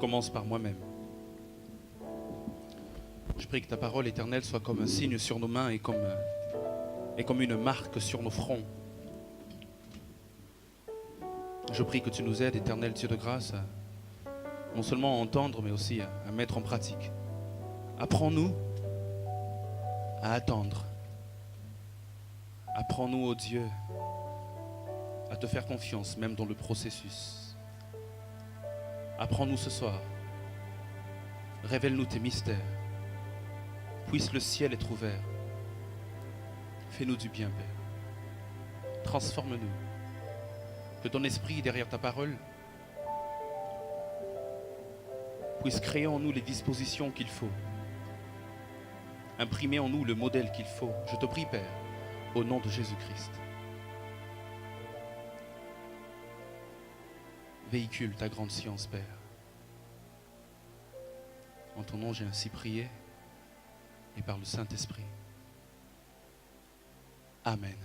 commence par moi-même. Je prie que ta parole éternelle soit comme un signe sur nos mains et comme une marque sur nos fronts. Je prie que tu nous aides, éternel Dieu de grâce, à non seulement à entendre, mais aussi à mettre en pratique. Apprends-nous à attendre. Apprends-nous, ô Dieu, à te faire confiance, même dans le processus. Apprends-nous ce soir. Révèle-nous tes mystères. Puisse le ciel être ouvert. Fais-nous du bien, Père. Transforme-nous. Que ton esprit, derrière ta parole, puisse créer en nous les dispositions qu'il faut. Imprimer en nous le modèle qu'il faut. Je te prie, Père, au nom de Jésus-Christ. Véhicule ta grande science, Père. En ton nom, j'ai ainsi prié et par le Saint-Esprit. Amen.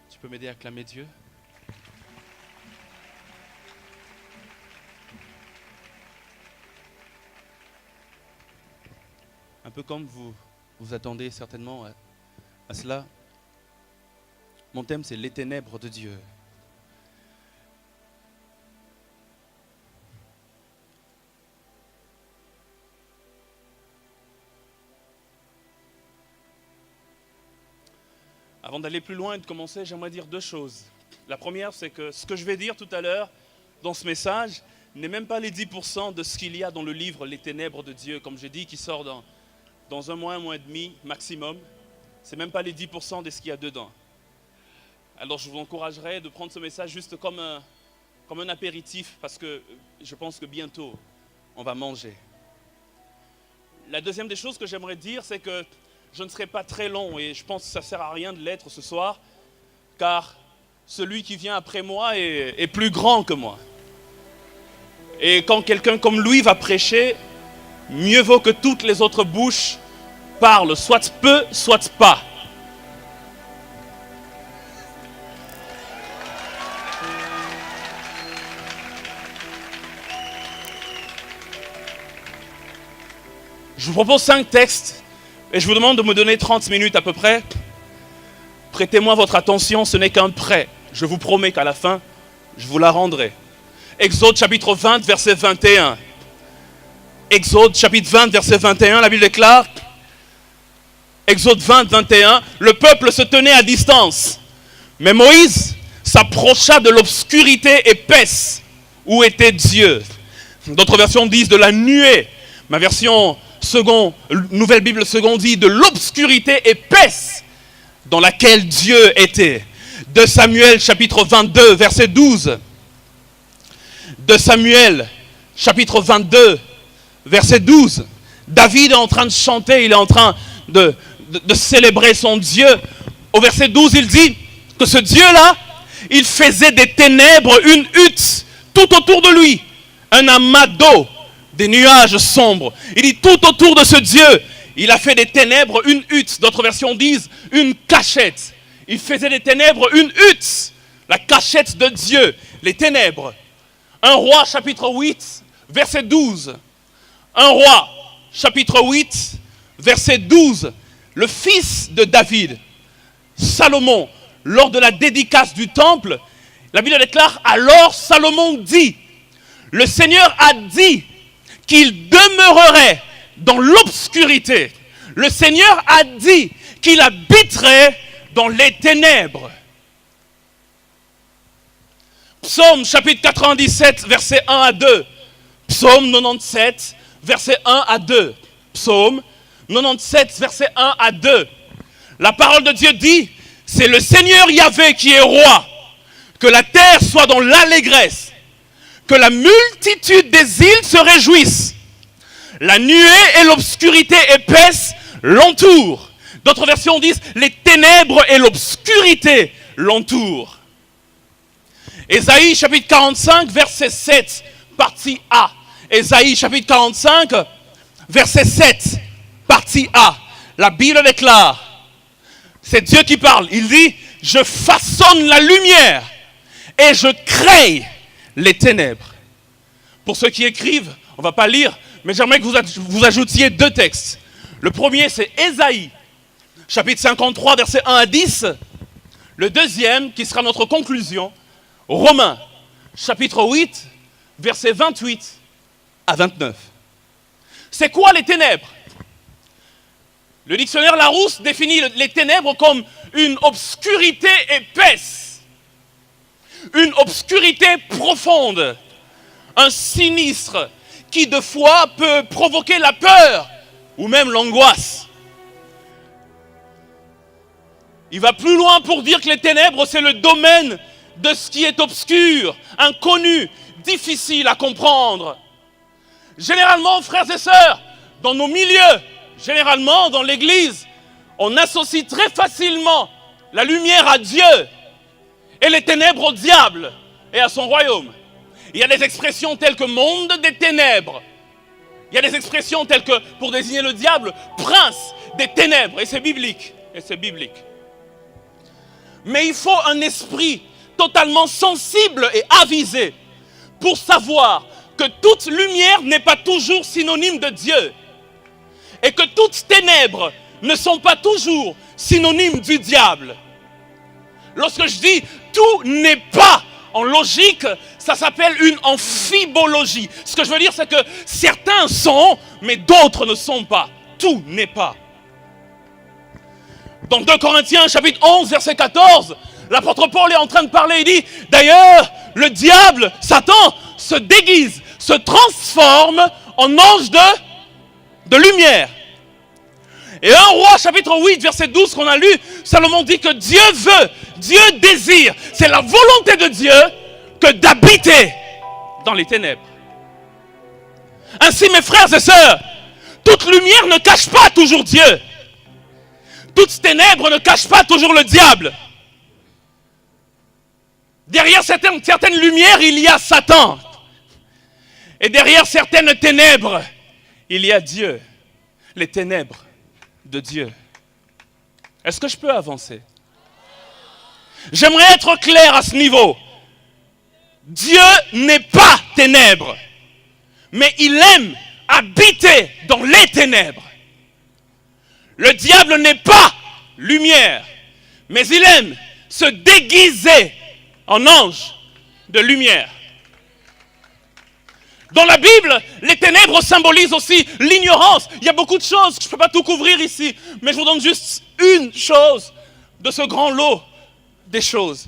Tu peux m'aider à acclamer Dieu? Un peu comme vous attendez certainement à cela. Mon thème, c'est les ténèbres de Dieu. Avant d'aller plus loin et de commencer, j'aimerais dire deux choses. La première, c'est que ce que je vais dire tout à l'heure dans ce message n'est même pas les 10% de ce qu'il y a dans le livre Les Ténèbres de Dieu, comme j'ai dit, qui sort dans un mois et demi maximum. C'est même pas les 10% de ce qu'il y a dedans. Alors je vous encouragerais de prendre ce message juste comme un apéritif, parce que je pense que bientôt, on va manger. La deuxième des choses que j'aimerais dire, c'est que je ne serai pas très long et je pense que ça ne sert à rien de l'être ce soir, car celui qui vient après moi est plus grand que moi. Et quand quelqu'un comme lui va prêcher, mieux vaut que toutes les autres bouches parlent, soit peu, soit pas. Je vous propose 5 textes. Et je vous demande de me donner 30 minutes à peu près. Prêtez-moi votre attention, ce n'est qu'un prêt. Je vous promets qu'à la fin, je vous la rendrai. Exode chapitre 20, verset 21. Exode chapitre 20, verset 21, la Bible déclare, Exode 20, 21, le peuple se tenait à distance. Mais Moïse s'approcha de l'obscurité épaisse où était Dieu. D'autres versions disent de la nuée. Ma version Nouvelle Bible seconde dit de l'obscurité épaisse dans laquelle Dieu était. 2 Samuel chapitre 22 verset 12. 2 Samuel chapitre 22 verset 12. David est en train de chanter, il est en train de célébrer son Dieu. Au verset 12, il dit que ce Dieu-là, il faisait des ténèbres une hutte tout autour de lui, un amas d'eau. Des nuages sombres. Il dit tout autour de ce Dieu, il a fait des ténèbres une hutte. D'autres versions disent une cachette. Il faisait des ténèbres une hutte. La cachette de Dieu, les ténèbres. 1 Roi chapitre 8, verset 12. 1 Roi chapitre 8, verset 12. Le fils de David, Salomon, lors de la dédicace du temple, la Bible déclare, alors Salomon dit, le Seigneur a dit qu'il demeurerait dans l'obscurité. Le Seigneur a dit qu'il habiterait dans les ténèbres. Psaume chapitre 97, verset 1 à 2. Psaume 97, verset 1 à 2. Psaume 97, verset 1 à 2. La parole de Dieu dit, c'est le Seigneur Yahvé qui est roi. Que la terre soit dans l'allégresse. Que la multitude des îles se réjouissent. La nuée et l'obscurité épaisse l'entourent. D'autres versions disent, les ténèbres et l'obscurité l'entourent. Ésaïe chapitre 45, verset 7, partie A. Ésaïe chapitre 45, verset 7, partie A. La Bible déclare, c'est Dieu qui parle, il dit, je façonne la lumière et je crée les ténèbres. Pour ceux qui écrivent, on ne va pas lire, mais j'aimerais que vous ajoutiez 2 textes. Le premier, c'est Ésaïe, chapitre 53, versets 1 à 10. Le deuxième, qui sera notre conclusion, Romains, chapitre 8, versets 28 à 29. C'est quoi les ténèbres? Le dictionnaire Larousse définit les ténèbres comme une obscurité épaisse, une obscurité profonde, un sinistre qui de fois peut provoquer la peur ou même l'angoisse. Il va plus loin pour dire que les ténèbres, c'est le domaine de ce qui est obscur, inconnu, difficile à comprendre. Généralement, frères et sœurs, dans nos milieux, généralement dans l'église, on associe très facilement la lumière à Dieu et les ténèbres au diable et à son royaume. Il y a des expressions telles que monde des ténèbres. Il y a des expressions telles que, pour désigner le diable, prince des ténèbres. Et c'est biblique. Et c'est biblique. Mais il faut un esprit totalement sensible et avisé pour savoir que toute lumière n'est pas toujours synonyme de Dieu. Et que toutes ténèbres ne sont pas toujours synonymes du diable. Lorsque je dis tout n'est pas en logique, ça s'appelle une amphibologie. Ce que je veux dire, c'est que certains sont, mais d'autres ne sont pas. Tout n'est pas. Dans 2 Corinthiens, chapitre 11, verset 14, l'apôtre Paul est en train de parler, il dit, d'ailleurs, le diable, Satan, se déguise, se transforme en ange de lumière. Et 1 Roi, chapitre 8, verset 12 qu'on a lu, Salomon dit que Dieu veut, Dieu désire, c'est la volonté de Dieu que d'habiter dans les ténèbres. Ainsi, mes frères et sœurs, toute lumière ne cache pas toujours Dieu. Toute ténèbres ne cache pas toujours le diable. Derrière certaines lumières, il y a Satan. Et derrière certaines ténèbres, il y a Dieu. Les ténèbres de Dieu. Est-ce que je peux avancer? J'aimerais être clair à ce niveau. Dieu n'est pas ténèbres, mais il aime habiter dans les ténèbres. Le diable n'est pas lumière, mais il aime se déguiser en ange de lumière. Dans la Bible, les ténèbres symbolisent aussi l'ignorance. Il y a beaucoup de choses, je ne peux pas tout couvrir ici, mais je vous donne juste une chose de ce grand lot des choses.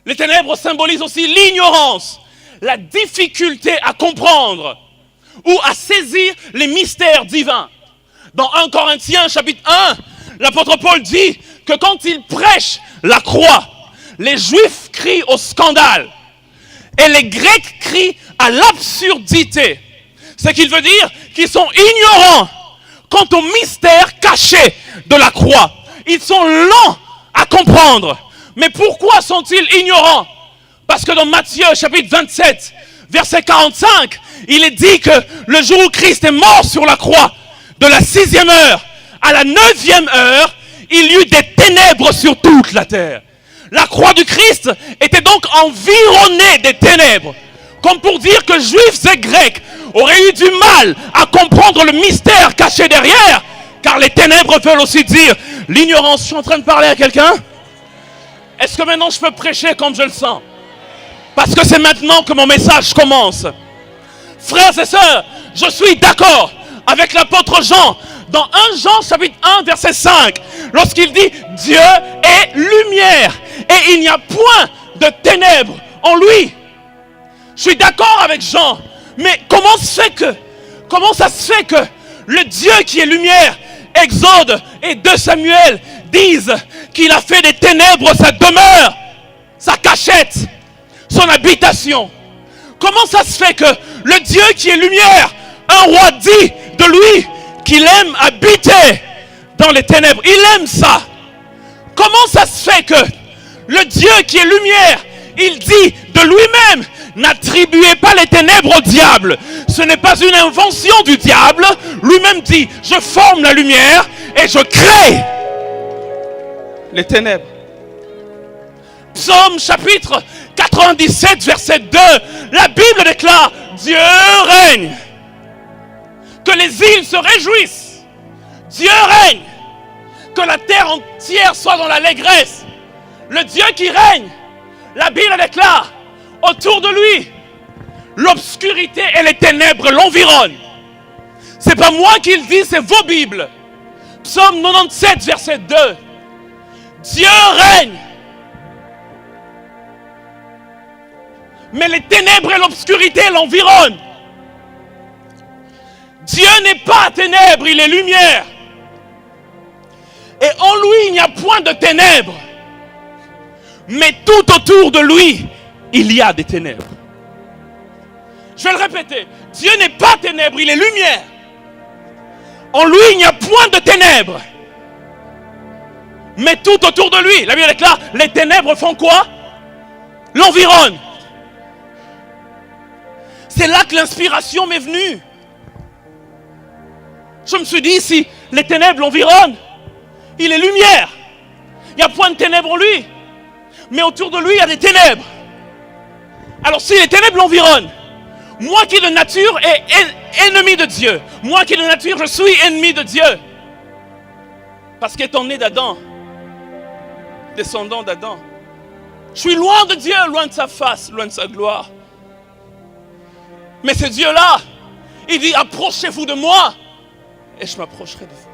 Les ténèbres symbolisent aussi l'ignorance, la difficulté à comprendre ou à saisir les mystères divins. Dans 1 Corinthiens, chapitre 1, l'apôtre Paul dit que quand il prêche la croix, les Juifs crient au scandale et les Grecs crient à l'absurdité. Ce qu'il veut dire qu'ils sont ignorants quant au mystère caché de la croix. Ils sont lents à comprendre. Mais pourquoi sont-ils ignorants? Parce que dans Matthieu chapitre 27, verset 45, il est dit que le jour où Christ est mort sur la croix, de la 6e heure à la 9e heure, il y eut des ténèbres sur toute la terre. La croix du Christ était donc environnée des ténèbres. Comme pour dire que Juifs et Grecs auraient eu du mal à comprendre le mystère caché derrière, car les ténèbres veulent aussi dire l'ignorance. Je suis en train de parler à quelqu'un? Est-ce que maintenant je peux prêcher comme je le sens? Parce que c'est maintenant que mon message commence. Frères et sœurs, je suis d'accord avec l'apôtre Jean dans 1 Jean chapitre 1 verset 5 lorsqu'il dit Dieu est lumière et il n'y a point de ténèbres en lui. Je suis d'accord avec Jean, mais comment ça se fait que le Dieu qui est lumière, Exode et 2 Samuel disent qu'il a fait des ténèbres sa demeure, sa cachette, son habitation? Comment ça se fait que le Dieu qui est lumière, un roi dit de lui qu'il aime habiter dans les ténèbres? Il aime ça. Comment ça se fait que le Dieu qui est lumière, il dit de lui-même, n'attribuez pas les ténèbres au diable. Ce n'est pas une invention du diable. Lui-même dit, je forme la lumière et je crée les ténèbres. Psaume chapitre 97, verset 2. La Bible déclare, Dieu règne. Que les îles se réjouissent. Dieu règne. Que la terre entière soit dans l'allégresse. Le Dieu qui règne, la Bible déclare, autour de lui, l'obscurité et les ténèbres l'environnent. C'est pas moi qui le dis, c'est vos Bibles. Psaume 97, verset 2. Dieu règne. Mais les ténèbres et l'obscurité l'environnent. Dieu n'est pas ténèbres, il est lumière. Et en lui, il n'y a point de ténèbres. Mais tout autour de lui, il y a des ténèbres. Je vais le répéter. Dieu n'est pas ténèbres, il est lumière. En lui, il n'y a point de ténèbres. Mais tout autour de lui, la Bible déclare, les ténèbres font quoi? L'environnent. C'est là que l'inspiration m'est venue. Je me suis dit, si les ténèbres l'environnent, il est lumière. Il n'y a point de ténèbres en lui. Mais autour de lui, il y a des ténèbres. Alors si les ténèbres l'environnent, moi qui de nature est ennemi de Dieu, moi qui de nature je suis ennemi de Dieu, parce qu'étant né d'Adam, descendant d'Adam, je suis loin de Dieu, loin de sa face, loin de sa gloire. Mais ce Dieu-là, il dit, approchez-vous de moi, et je m'approcherai de vous.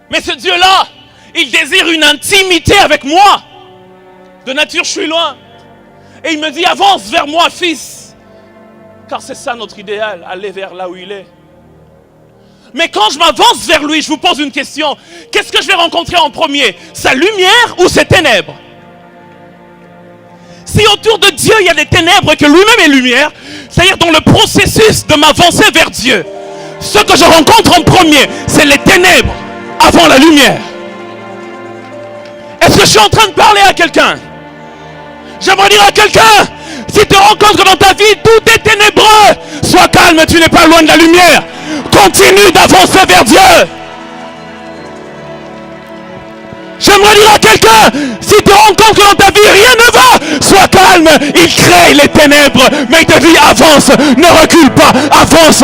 Mais ce Dieu-là, il désire une intimité avec moi. De nature, je suis loin. Et il me dit, avance vers moi, fils. Car c'est ça notre idéal, aller vers là où il est. Mais quand je m'avance vers lui, je vous pose une question. Qu'est-ce que je vais rencontrer en premier? Sa lumière ou ses ténèbres? Si autour de Dieu, il y a des ténèbres et que lui-même est lumière, c'est-à-dire dans le processus de m'avancer vers Dieu, ce que je rencontre en premier, c'est les ténèbres avant la lumière. Est-ce que je suis en train de parler à quelqu'un? J'aimerais dire à quelqu'un, si tu rencontres dans ta vie tout est ténébreux, sois calme, tu n'es pas loin de la lumière. Continue d'avancer vers Dieu. J'aimerais dire à quelqu'un, si tu rencontres dans ta vie rien ne va, sois calme, il crée les ténèbres, mais il te dit avance, ne recule pas, avance.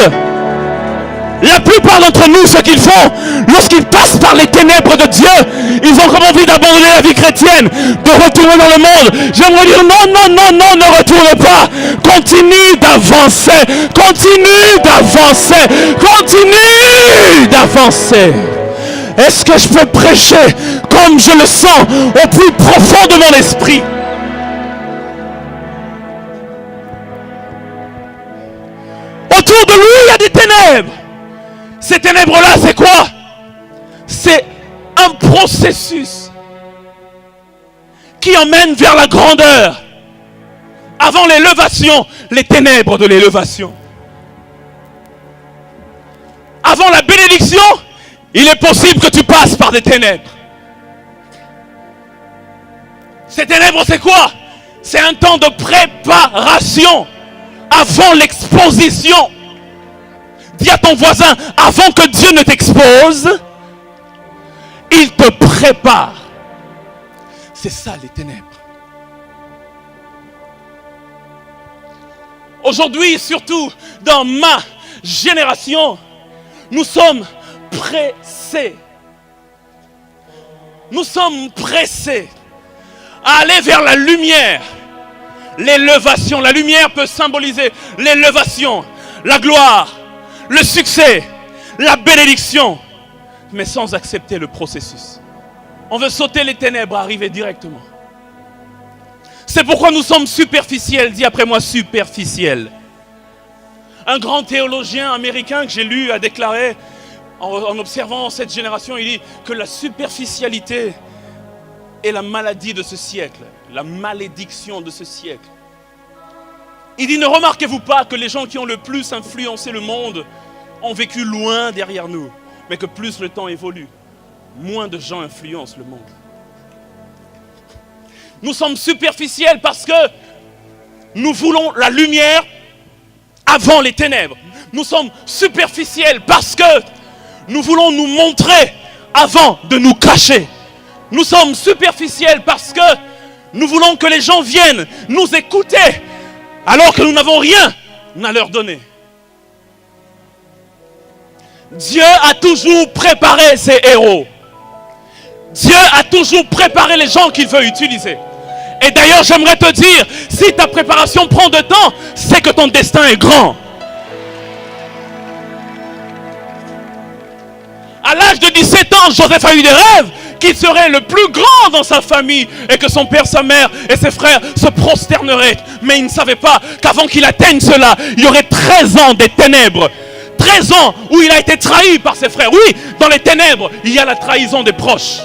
La plupart d'entre nous, ce qu'ils font, lorsqu'ils passent par les ténèbres de Dieu, ils ont comme envie d'abandonner la vie chrétienne, de retourner dans le monde. J'aimerais dire non, non, non, non, ne retourne pas. Continue d'avancer, continue d'avancer, continue d'avancer. Est-ce que je peux prêcher comme je le sens au plus profond de mon esprit? Autour de lui, il y a des ténèbres. Ces ténèbres-là, c'est quoi? C'est un processus qui emmène vers la grandeur. Avant l'élévation, les ténèbres de l'élévation. Avant la bénédiction, il est possible que tu passes par des ténèbres. Ces ténèbres, c'est quoi? C'est un temps de préparation avant l'exposition. Dis à ton voisin, avant que Dieu ne t'expose, il te prépare. C'est ça les ténèbres. Aujourd'hui, surtout dans ma génération, nous sommes pressés. Nous sommes pressés à aller vers la lumière. L'élévation. La lumière peut symboliser l'élévation, la gloire, le succès, la bénédiction, mais sans accepter le processus. On veut sauter les ténèbres, arriver directement. C'est pourquoi nous sommes superficiels. Dis après moi, superficiels. Un grand théologien américain que j'ai lu a déclaré, en observant cette génération, il dit que la superficialité est la maladie de ce siècle, la malédiction de ce siècle. Il dit, ne remarquez-vous pas que les gens qui ont le plus influencé le monde ont vécu loin derrière nous, mais que plus le temps évolue, moins de gens influencent le monde. Nous sommes superficiels parce que nous voulons la lumière avant les ténèbres. Nous sommes superficiels parce que nous voulons nous montrer avant de nous cacher. Nous sommes superficiels parce que nous voulons que les gens viennent nous écouter alors que nous n'avons rien à leur donner. Dieu a toujours préparé ses héros. Dieu a toujours préparé les gens qu'il veut utiliser. Et d'ailleurs, j'aimerais te dire, si ta préparation prend de temps, c'est que ton destin est grand. À l'âge de 17 ans, Joseph a eu des rêves qu'il serait le plus grand dans sa famille et que son père, sa mère et ses frères se prosterneraient. Mais il ne savait pas qu'avant qu'il atteigne cela, il y aurait 13 ans des ténèbres. 13 ans où il a été trahi par ses frères. Oui, dans les ténèbres, il y a la trahison des proches.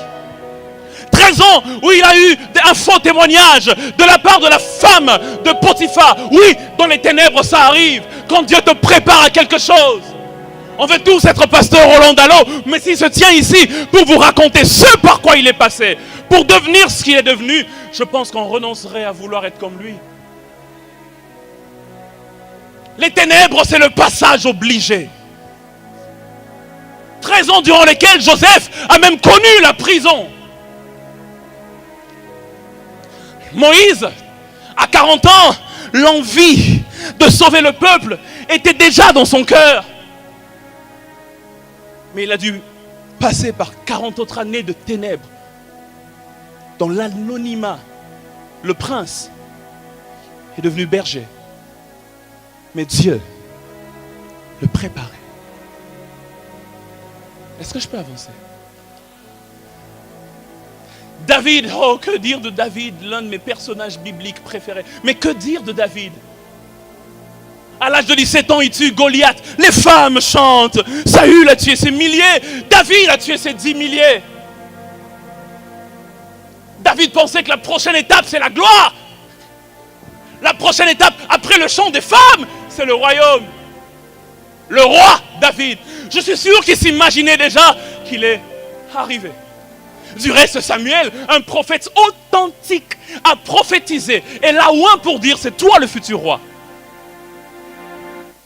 13 ans où il a eu un faux témoignage de la part de la femme de Potiphar. Oui, dans les ténèbres, ça arrive. Quand Dieu te prépare à quelque chose. On veut tous être pasteur Roland Dallot, mais s'il se tient ici pour vous raconter ce par quoi il est passé, pour devenir ce qu'il est devenu, je pense qu'on renoncerait à vouloir être comme lui. Les ténèbres, c'est le passage obligé. 13 ans durant lesquels Joseph a même connu la prison. Moïse, à 40 ans, l'envie de sauver le peuple était déjà dans son cœur. Mais il a dû passer par 40 autres années de ténèbres. Dans l'anonymat, le prince est devenu berger. Mais Dieu le préparait. Est-ce que je peux avancer? David, oh que dire de David, l'un de mes personnages bibliques préférés. Mais que dire de David? À l'âge de 17 ans, il tue Goliath. Les femmes chantent. Saül a tué ses milliers. David a tué ses 10 milliers. David pensait que la prochaine étape, c'est la gloire. La prochaine étape, après le chant des femmes, c'est le royaume. Le roi David. Je suis sûr qu'il s'imaginait déjà qu'il est arrivé. Du reste, Samuel, un prophète authentique, a prophétisé. Et là, loin pour dire, c'est toi le futur roi.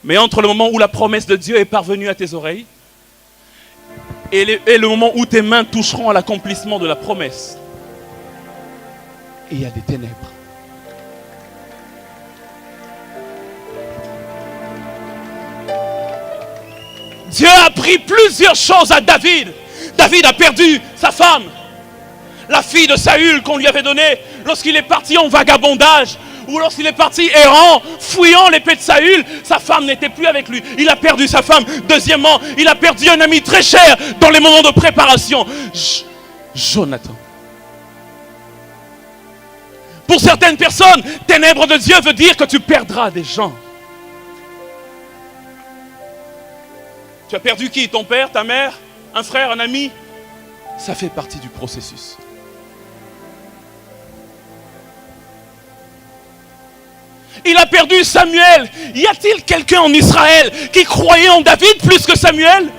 Mais entre le moment où la promesse de Dieu est parvenue à tes oreilles et le moment où tes mains toucheront à l'accomplissement de la promesse, il y a des ténèbres. Dieu a appris plusieurs choses à David. David a perdu sa femme, la fille de Saül qu'on lui avait donnée lorsqu'il est parti en vagabondage. Ou lorsqu'il est parti errant, fouillant l'épée de Saül, sa femme n'était plus avec lui. Il a perdu sa femme. Deuxièmement, il a perdu un ami très cher dans les moments de préparation. Jonathan. Pour certaines personnes, ténèbres de Dieu veut dire que tu perdras des gens. Tu as perdu qui? Ton père, ta mère, un frère, un ami? Ça fait partie du processus. Il a perdu Samuel. Y a-t-il quelqu'un en Israël qui croyait en David plus que Samuel?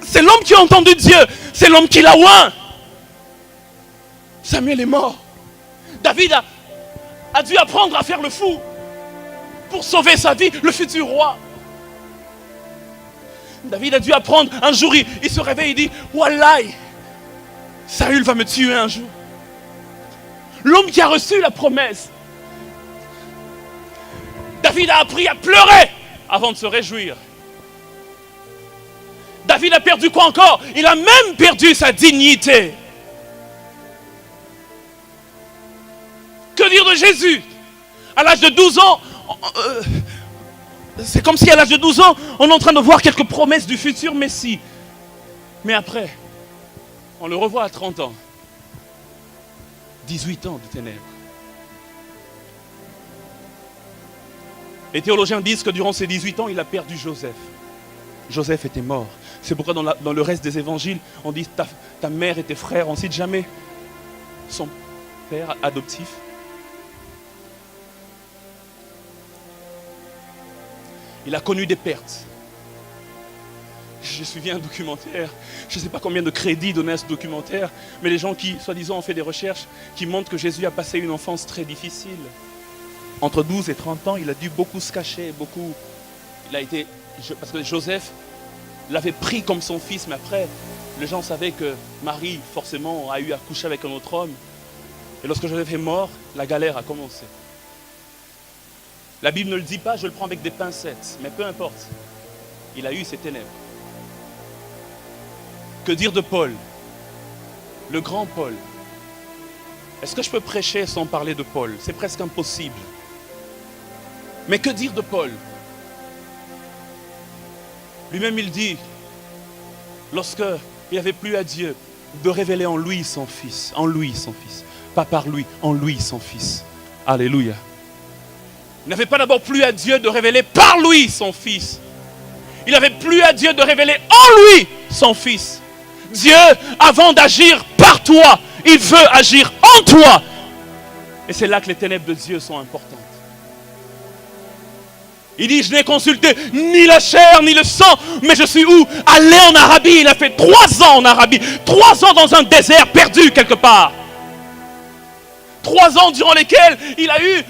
C'est l'homme qui a entendu Dieu. C'est l'homme qui l'a oint. Samuel est mort. David a dû apprendre à faire le fou pour sauver sa vie, le futur roi. David a dû apprendre. Un jour, il se réveille et dit, Wallahi, Saül va me tuer un jour. L'homme qui a reçu la promesse. David a appris à pleurer avant de se réjouir. David a perdu quoi encore? Il a même perdu sa dignité. Que dire de Jésus? À l'âge de 12 ans, c'est comme si à l'âge de 12 ans, on est en train de voir quelques promesses du futur Messie. Mais après, on le revoit à 30 ans. 18 ans de ténèbres. Les théologiens disent que durant ces 18 ans, il a perdu Joseph. Joseph était mort. C'est pourquoi dans le reste des évangiles, on dit ta mère et tes frères, on ne cite jamais son père adoptif. Il a connu des pertes. J'ai suivi un documentaire, je ne sais pas combien de crédits donnés à ce documentaire, mais les gens qui, soi-disant, ont fait des recherches qui montrent que Jésus a passé une enfance très difficile. Entre 12 et 30 ans, il a dû beaucoup se cacher, beaucoup. Parce que Joseph l'avait pris comme son fils, mais après, les gens savaient que Marie, forcément, a eu à coucher avec un autre homme. Et lorsque Joseph est mort, la galère a commencé. La Bible ne le dit pas, je le prends avec des pincettes, mais peu importe. Il a eu ces ténèbres. Que dire de Paul? Le grand Paul. Est-ce que je peux prêcher sans parler de Paul? C'est presque impossible. Mais que dire de Paul? Lui-même il dit, lorsqu'il n'avait plus à Dieu de révéler en lui son Fils, pas par lui, en lui son Fils. Alléluia. Il n'avait pas d'abord plus à Dieu de révéler par lui son Fils. Il n'avait plus à Dieu de révéler en lui son Fils. Dieu, avant d'agir par toi, il veut agir en toi. Et c'est là que les ténèbres de Dieu sont importantes. Il dit, je n'ai consulté ni la chair ni le sang, mais je suis où? Allé en Arabie. Il a fait 3 ans en Arabie. 3 ans dans un désert perdu quelque part. 3 ans durant lesquels il a eu,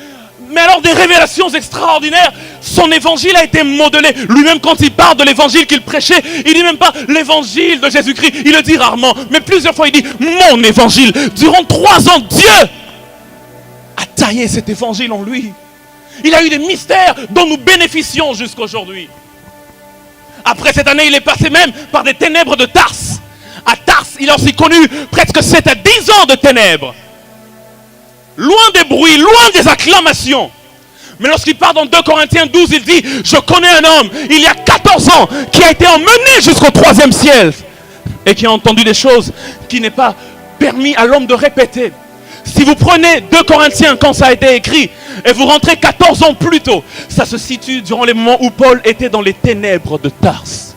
mais alors des révélations extraordinaires. Son évangile a été modelé. Lui-même, quand il parle de l'évangile qu'il prêchait, il dit même pas l'évangile de Jésus-Christ. Il le dit rarement, mais plusieurs fois il dit mon évangile. Durant 3 ans, Dieu a taillé cet évangile en lui. Il a eu des mystères dont nous bénéficions jusqu'à aujourd'hui. Après cette année, il est passé même par des ténèbres de Tarse. À Tarse, il a aussi connu presque 7 à 10 ans de ténèbres. Loin des bruits, loin des acclamations. Mais lorsqu'il parle dans 2 Corinthiens 12, il dit, je connais un homme, il y a 14 ans, qui a été emmené jusqu'au 3e ciel. Et qui a entendu des choses qui n'est pas permis à l'homme de répéter. Si vous prenez 2 Corinthiens quand ça a été écrit, et vous rentrez 14 ans plus tôt, ça se situe durant les moments où Paul était dans les ténèbres de Tarse.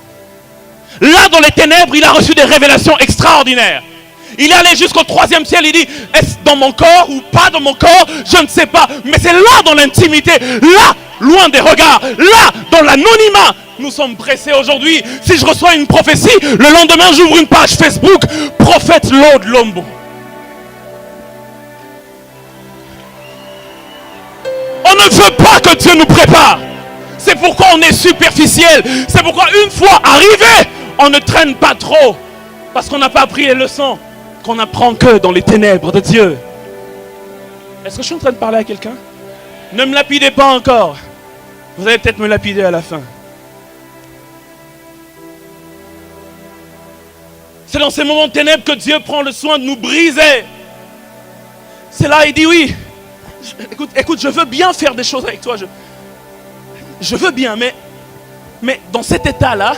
Là, dans les ténèbres, il a reçu des révélations extraordinaires. Il est allé jusqu'au 3e ciel, il dit, est-ce dans mon corps ou pas dans mon corps? Je ne sais pas, mais c'est là dans l'intimité, là, loin des regards, là, dans l'anonymat. Nous sommes pressés aujourd'hui. Si je reçois une prophétie, le lendemain, j'ouvre une page Facebook, prophète Lord Lombo. On ne veut pas que Dieu nous prépare. C'est pourquoi on est superficiel. C'est pourquoi une fois arrivé, on ne traîne pas trop. Parce qu'on n'a pas appris les leçons qu'on n'apprend que dans les ténèbres de Dieu. Est-ce que je suis en train de parler à quelqu'un? Ne me lapidez pas encore. Vous allez peut-être me lapider à la fin. C'est dans ces moments de ténèbres que Dieu prend le soin de nous briser. C'est là, il dit oui. Écoute, je veux bien faire des choses avec toi. Je veux bien, mais dans cet état-là,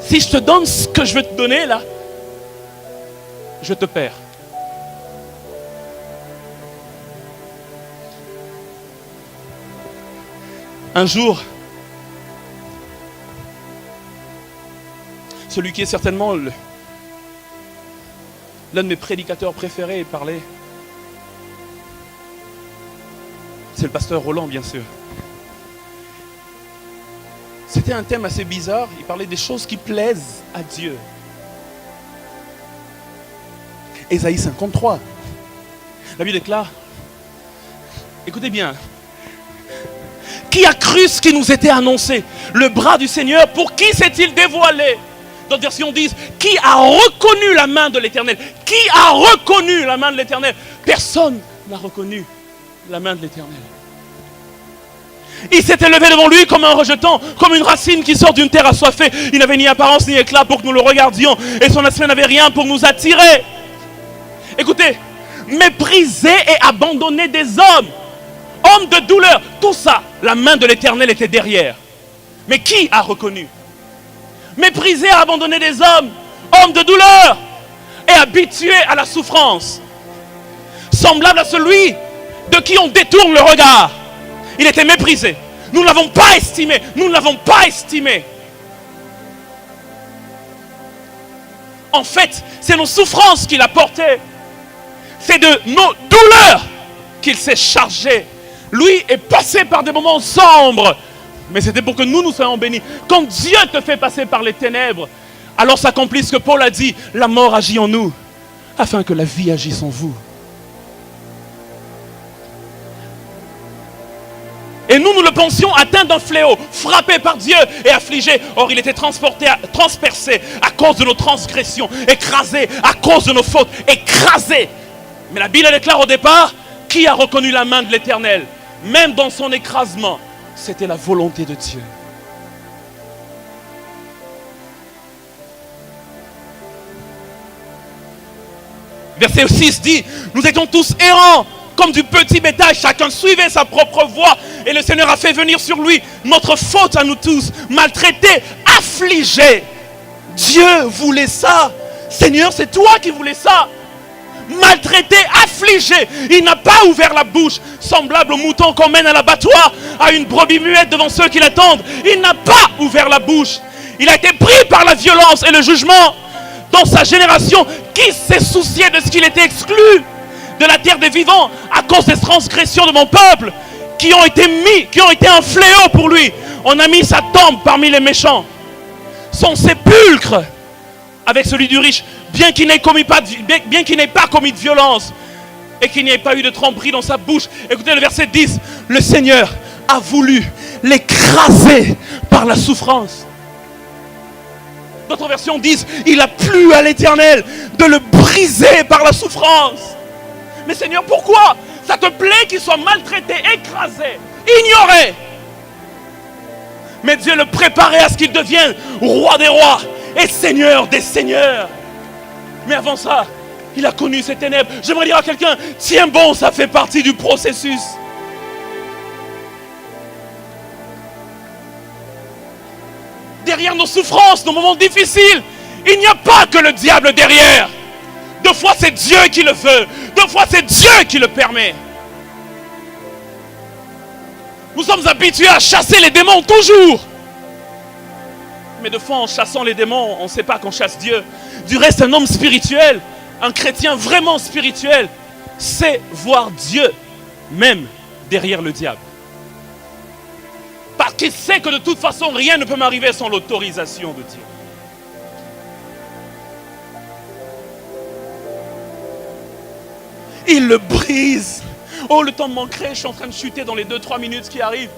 si je te donne ce que je veux te donner, là, je te perds. Un jour, celui qui est certainement l'un de mes prédicateurs préférés parlait. C'est le pasteur Roland, bien sûr. C'était un thème assez bizarre. Il parlait des choses qui plaisent à Dieu. Ésaïe 53. La Bible déclare, écoutez bien, qui a cru ce qui nous était annoncé? Le bras du Seigneur, pour qui s'est-il dévoilé? D'autres versions disent, qui a reconnu la main de l'Éternel? Qui a reconnu la main de l'Éternel? Personne n'a reconnu la main de l'Éternel. Il s'était levé devant lui comme un rejeton, comme une racine qui sort d'une terre assoiffée. Il n'avait ni apparence ni éclat pour que nous le regardions, et son aspect n'avait rien pour nous attirer. Écoutez, méprisé et abandonné des hommes, hommes de douleur, tout ça, la main de l'Éternel était derrière. Mais qui a reconnu? Méprisé et abandonné des hommes, hommes de douleur et habitué à la souffrance, semblable à celui de qui on détourne le regard. Il était méprisé. Nous ne l'avons pas estimé. Nous ne l'avons pas estimé. En fait, c'est nos souffrances qu'il a portées. C'est de nos douleurs qu'il s'est chargé. Lui est passé par des moments sombres. Mais c'était pour que nous soyons bénis. Quand Dieu te fait passer par les ténèbres, alors s'accomplit ce que Paul a dit. La mort agit en nous, afin que la vie agisse en vous. Et nous le pensions atteint d'un fléau, frappé par Dieu et affligé. Or, il était transpercé à cause de nos transgressions, écrasé à cause de nos fautes, écrasé. Mais la Bible déclare au départ, qui a reconnu la main de l'Éternel? même dans son écrasement, c'était la volonté de Dieu. Verset 6 dit, nous étions tous errants, comme du petit bétail, chacun suivait sa propre voie, et le Seigneur a fait venir sur lui notre faute à nous tous, maltraités, affligés. Dieu voulait ça. Seigneur, c'est toi qui voulais ça. Maltraité, affligé. Il n'a pas ouvert la bouche, semblable au mouton qu'on mène à l'abattoir, à une brebis muette devant ceux qui l'attendent. Il n'a pas ouvert la bouche. Il a été pris par la violence et le jugement. Dans sa génération, qui s'est soucié de ce qu'il était exclu de la terre des vivants à cause des transgressions de mon peuple, qui ont été un fléau pour lui. On a mis sa tombe parmi les méchants, son sépulcre avec celui du riche, bien qu'il n'ait pas commis de violence et qu'il n'y ait pas eu de tromperie dans sa bouche. Écoutez le verset 10, le Seigneur a voulu l'écraser par la souffrance. D'autres versions disent, il a plu à l'Éternel de le briser par la souffrance. Mais Seigneur, pourquoi ça te plaît qu'il soit maltraité, écrasé, ignoré? Mais Dieu le préparait à ce qu'il devienne roi des rois et seigneur des seigneurs. Mais avant ça, il a connu ces ténèbres. J'aimerais dire à quelqu'un, tiens bon, ça fait partie du processus. Derrière nos souffrances, nos moments difficiles, il n'y a pas que le diable derrière. Deux fois c'est Dieu qui le veut, deux fois c'est Dieu qui le permet. Nous sommes habitués à chasser les démons toujours. Mais de fois en chassant les démons, on ne sait pas qu'on chasse Dieu. Du reste, un homme spirituel, un chrétien vraiment spirituel, sait voir Dieu même derrière le diable. Parce qu'il sait que de toute façon, rien ne peut m'arriver sans l'autorisation de Dieu. Il le brise. Oh, le temps me manquerait, je suis en train de chuter dans les 2-3 minutes qui arrivent.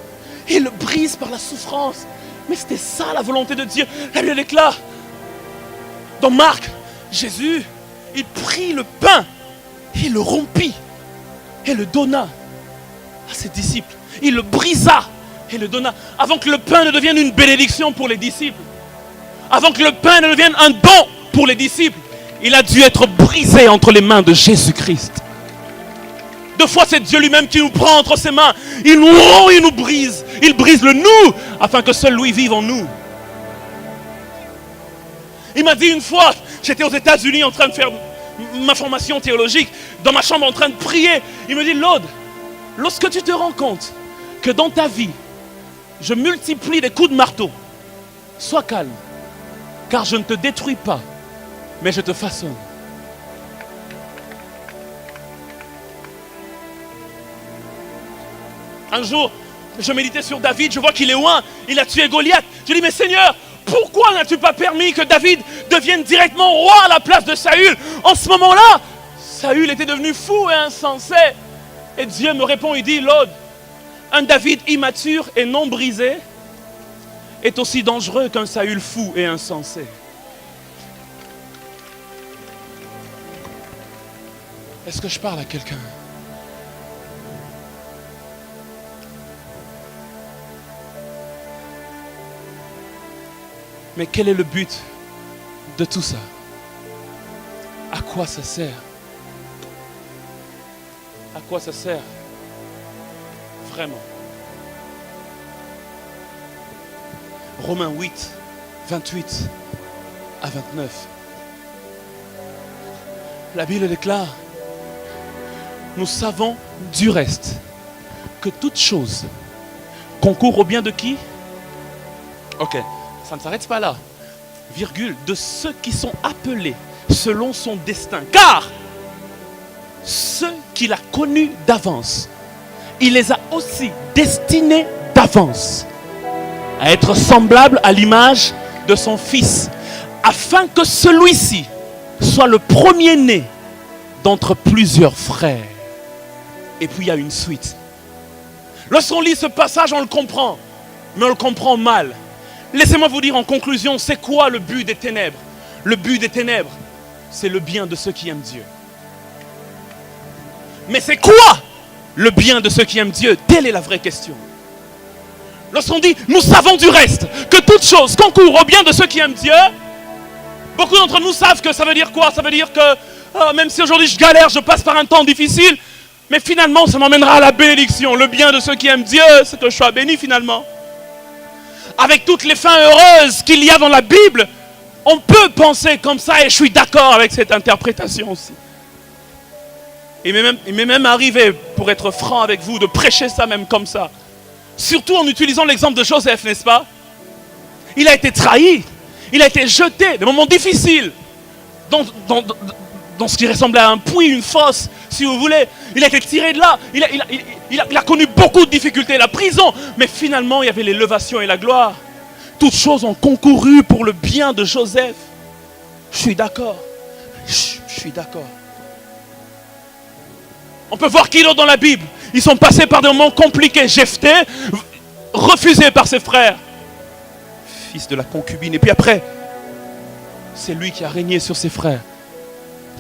Il le brise par la souffrance. Mais c'était ça la volonté de Dieu. La Bible déclare, dans Marc, Jésus, il prit le pain, il le rompit et le donna à ses disciples. Il le brisa et le donna, avant que le pain ne devienne une bénédiction pour les disciples. Avant que le pain ne devienne un don pour les disciples. Il a dû être brisé entre les mains de Jésus-Christ. Deux fois, c'est Dieu lui-même qui nous prend entre ses mains. Il nous rend, il nous brise. Il brise le nous, afin que seul lui vive en nous. Il m'a dit une fois, j'étais aux États-Unis en train de faire ma formation théologique, dans ma chambre en train de prier. Il me dit, Lode, lorsque tu te rends compte que dans ta vie, je multiplie les coups de marteau, sois calme, car je ne te détruis pas, mais je te façonne. Un jour, je méditais sur David, je vois qu'il est loin, il a tué Goliath. Je dis, mais Seigneur, pourquoi n'as-tu pas permis que David devienne directement roi à la place de Saül? En ce moment-là, Saül était devenu fou et insensé. Et Dieu me répond, il dit, Lode, un David immature et non brisé est aussi dangereux qu'un Saül fou et insensé. Est-ce que je parle à quelqu'un? Mais quel est le but de tout ça? À quoi ça sert? À quoi ça sert? Vraiment. Romains 8, 28 à 29. La Bible déclare, nous savons du reste que toute chose concourt au bien de qui? Ok. Ça ne s'arrête pas là. Virgule, de ceux qui sont appelés selon son destin. Car ceux qu'il a connus d'avance, il les a aussi destinés d'avance à être semblables à l'image de son Fils, afin que celui-ci soit le premier-né d'entre plusieurs frères. Et puis il y a une suite. Lorsqu'on lit ce passage, on le comprend, mais on le comprend mal. Laissez-moi vous dire en conclusion, c'est quoi le but des ténèbres? Le but des ténèbres, c'est le bien de ceux qui aiment Dieu. Mais c'est quoi le bien de ceux qui aiment Dieu? Telle est la vraie question. Lorsqu'on dit, nous savons du reste, que toute chose concourt au bien de ceux qui aiment Dieu, beaucoup d'entre nous savent que ça veut dire quoi? Ça veut dire que même si aujourd'hui je galère, je passe par un temps difficile, mais finalement ça m'emmènera à la bénédiction. Le bien de ceux qui aiment Dieu, c'est que je sois béni finalement. Avec toutes les fins heureuses qu'il y a dans la Bible, on peut penser comme ça et je suis d'accord avec cette interprétation aussi. Il m'est même arrivé, pour être franc avec vous, de prêcher ça même comme ça. Surtout en utilisant l'exemple de Joseph, n'est-ce pas? Il a été trahi, il a été jeté, des moments difficiles, dans ce qui ressemblait à un puits, une fosse, si vous voulez. Il a été tiré de là, il a connu beaucoup de difficultés, la prison, mais finalement il y avait l'élévation et la gloire. Toutes choses ont concouru pour le bien de Joseph. Je suis d'accord, je suis d'accord. On peut voir qui d'autre dans la Bible. Ils sont passés par des moments compliqués. Jephthé, refusé par ses frères, fils de la concubine. Et puis après, c'est lui qui a régné sur ses frères.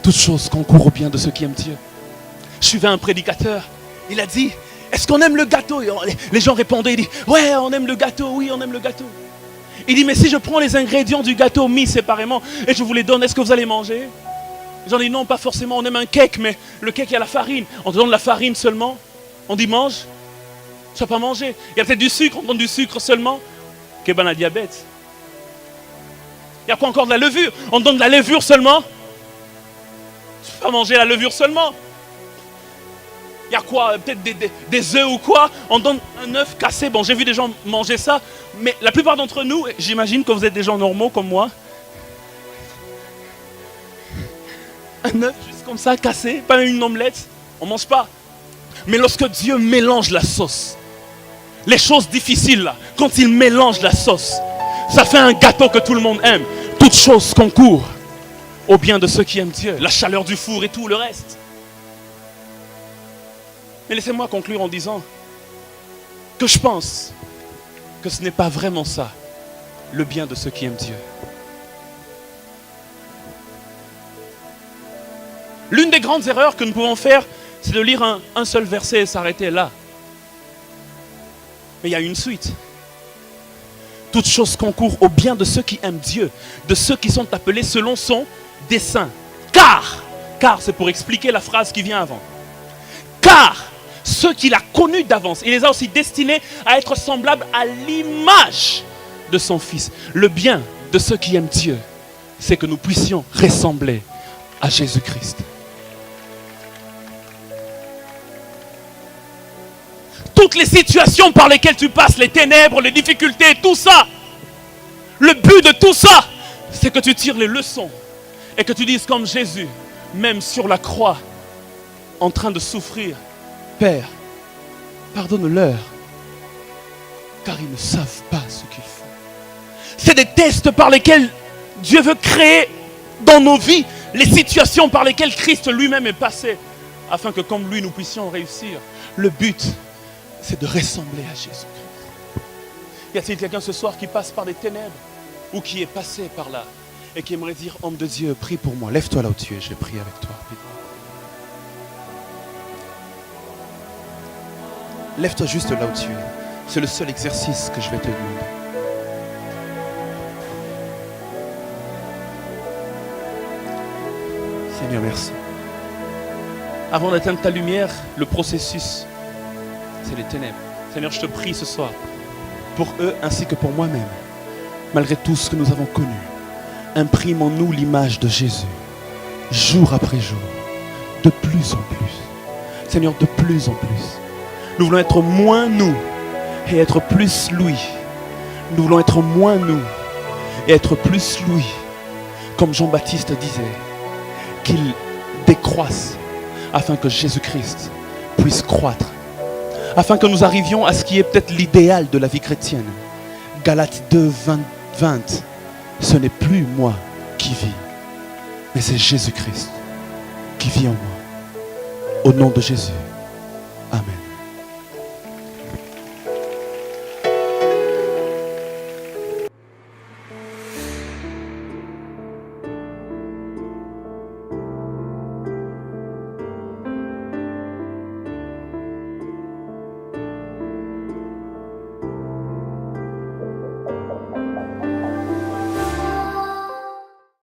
Toutes choses concourent au bien de ceux qui aiment Dieu. Je suivais un prédicateur. Il a dit, est-ce qu'on aime le gâteau? Et les gens répondaient, il dit, ouais, on aime le gâteau, oui, on aime le gâteau. Il dit, mais si je prends les ingrédients du gâteau mis séparément et je vous les donne, est-ce que vous allez manger? J'en dis non, pas forcément, on aime un cake, mais le cake, il y a la farine. On te donne la farine seulement. On dit mange. Tu ne vas pas manger. Il y a peut-être du sucre, on te donne du sucre seulement. Qu'est ben la diabète. Il y a quoi encore? De la levure. On te donne de la levure seulement. Tu ne peux pas manger la levure seulement. Il y a quoi? Peut-être des œufs ou quoi? On donne un œuf cassé. Bon, j'ai vu des gens manger ça. Mais la plupart d'entre nous, j'imagine que vous êtes des gens normaux comme moi. Un œuf juste comme ça, cassé, pas une omelette, on ne mange pas. Mais lorsque Dieu mélange la sauce, les choses difficiles là, quand il mélange la sauce, ça fait un gâteau que tout le monde aime. Toutes choses concourent au bien de ceux qui aiment Dieu. La chaleur du four et tout le reste. Mais laissez-moi conclure en disant que je pense que ce n'est pas vraiment ça, le bien de ceux qui aiment Dieu. L'une des grandes erreurs que nous pouvons faire, c'est de lire un seul verset et s'arrêter là. Mais il y a une suite. Toutes choses concourent au bien de ceux qui aiment Dieu, de ceux qui sont appelés selon son dessein. Car c'est pour expliquer la phrase qui vient avant. Car ceux qu'il a connus d'avance, il les a aussi destinés à être semblables à l'image de son Fils. Le bien de ceux qui aiment Dieu, c'est que nous puissions ressembler à Jésus-Christ. Toutes les situations par lesquelles tu passes, les ténèbres, les difficultés, tout ça, le but de tout ça, c'est que tu tires les leçons et que tu dises comme Jésus, même sur la croix, en train de souffrir, Père, pardonne-leur, car ils ne savent pas ce qu'ils font. C'est des tests par lesquels Dieu veut créer dans nos vies les situations par lesquelles Christ lui-même est passé, afin que comme lui, nous puissions réussir. Le but, c'est de ressembler à Jésus-Christ. Y a-t-il quelqu'un ce soir qui passe par des ténèbres ou qui est passé par là et qui aimerait dire, homme de Dieu, prie pour moi. Lève-toi là où tu es, je vais prier avec toi. Lève-toi juste là où tu es. C'est le seul exercice que je vais te demander. Seigneur, merci. Avant d'atteindre ta lumière, le processus, c'est les ténèbres. Seigneur, je te prie ce soir, pour eux ainsi que pour moi-même, malgré tout ce que nous avons connu, imprime en nous l'image de Jésus, jour après jour, de plus en plus. Seigneur, de plus en plus. Nous voulons être moins nous et être plus lui. Nous voulons être moins nous et être plus lui. Comme Jean-Baptiste disait, qu'il décroisse afin que Jésus-Christ puisse croître. Afin que nous arrivions à ce qui est peut-être l'idéal de la vie chrétienne. Galates 2, 20. Ce n'est plus moi qui vis, mais c'est Jésus-Christ qui vit en moi. Au nom de Jésus.